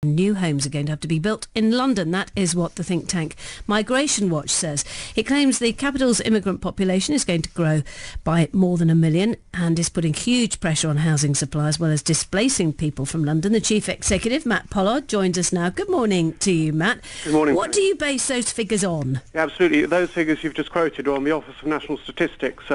New homes are going to have to be built in London. That is what the think tank Migration Watch says. It claims the capital's immigrant population is going to grow by more than 1 million and is putting huge pressure on housing supply as well as displacing people from London. The chief executive, Matt Pollard, joins us now. Good morning to you, Matt. Good morning. What do you base those figures on? Yeah, absolutely. Those figures you've just quoted are on the Office of National Statistics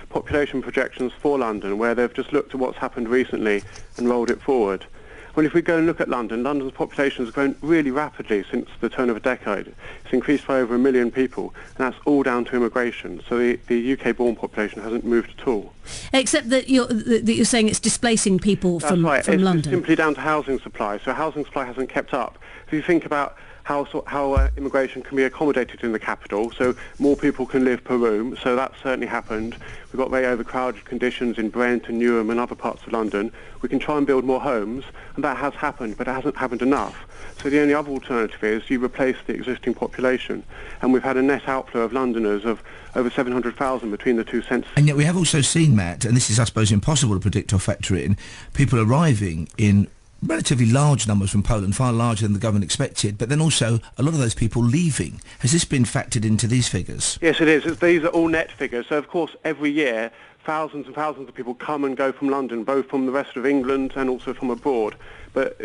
population projections for London, where they've just looked at what's happened recently and rolled it forward. Well, if we go and look at London, London's population has grown really rapidly since the turn of a decade. It's increased by over 1 million people, and that's all down to immigration. So the UK-born population hasn't moved at all. Except that you're saying it's displacing people from London. That's right. It's simply down to housing supply. So housing supply hasn't kept up. If you think about how immigration can be accommodated in the capital, so more people can live per room, so that's certainly happened. We've got very overcrowded conditions in Brent and Newham and other parts of London. We can try and build more homes, and that has happened, but it hasn't happened enough. So the only other alternative is you replace the existing population, and we've had a net outflow of Londoners of over 700,000 between the two censuses. And yet we have also seen, Matt, and this is I suppose impossible to predict or factor in, people arriving in relatively large numbers from Poland, far larger than the government expected, but then also a lot of those people leaving. Has this been factored into these figures? Yes, it is. These are all net figures. So, of course, every year, thousands and thousands of people come and go from London, both from the rest of England and also from abroad. But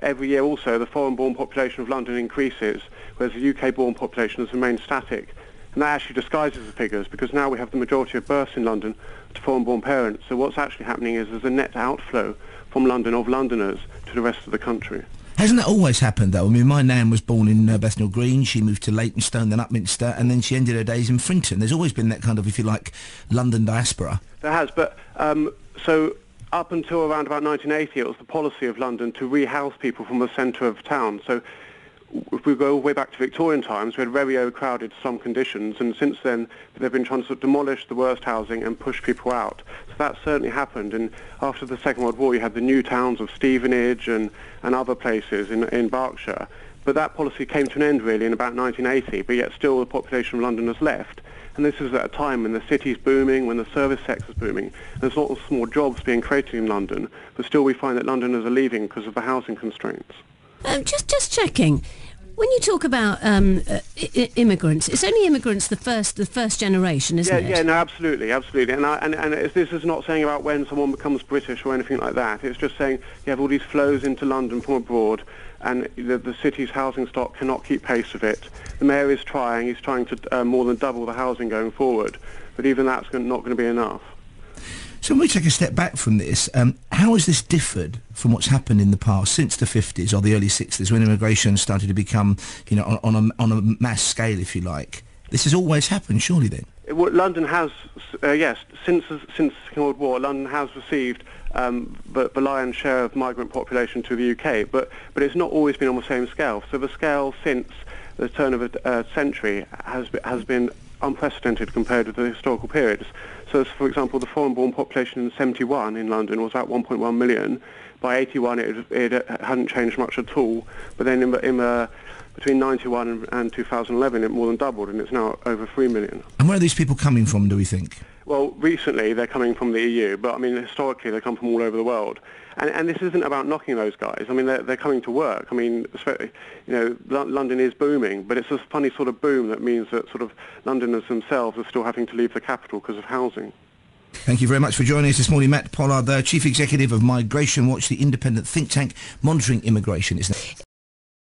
every year also, the foreign-born population of London increases, whereas the UK-born population has remained static. And that actually disguises the figures, because now we have the majority of births in London to foreign-born parents. So what's actually happening is there's a net outflow from London of Londoners to the rest of the country. Hasn't that always happened, though? I mean, my nan was born in Bethnal Green, she moved to Leytonstone, then Upminster, and then she ended her days in Frinton. There's always been that kind of, if you like, London diaspora. There has, but so up until around about 1980, it was the policy of London to rehouse people from the centre of town. So if we go all the way back to Victorian times, we had very overcrowded slum conditions, and since then they've been trying to sort of demolish the worst housing and push people out. So that certainly happened, and after the Second World War you had the new towns of Stevenage and other places in Berkshire. But that policy came to an end really in about 1980, but yet still the population of London has left. And this is at a time when the city's booming, when the service sector's booming. There's lots of more jobs being created in London, but still we find that Londoners are leaving because of the housing constraints. Just checking. When you talk about immigrants, it's only immigrants the first generation, isn't it? Yeah, no, absolutely. And this is not saying about when someone becomes British or anything like that. It's just saying you have all these flows into London from abroad, and the city's housing stock cannot keep pace with it. The mayor is trying. He's trying to more than double the housing going forward, but even that's not going to be enough. So when we take a step back from this, how has this differed from what's happened in the past, since the 50s or the early 60s, when immigration started to become, you know, on a mass scale, if you like? This has always happened, surely, then? Well, London has, yes, since the Second World War, London has received the lion's share of migrant population to the UK, but it's not always been on the same scale. So the scale since the turn of a century has been unprecedented compared with the historical periods. So, for example, the foreign-born population in 71 in London was about 1.1 million. By 81, it hadn't changed much at all. But then between 91 and 2011, it more than doubled, and it's now over 3 million. And where are these people coming from, do we think? Well, recently they're coming from the EU, but I mean historically they come from all over the world. And this isn't about knocking those guys. I mean they're coming to work. I mean, you know, London is booming, but it's a funny sort of boom that means that sort of Londoners themselves are still having to leave the capital because of housing. Thank you very much for joining us this morning, Matt Pollard, the Chief Executive of Migration Watch, the independent think tank monitoring immigration, isn't it?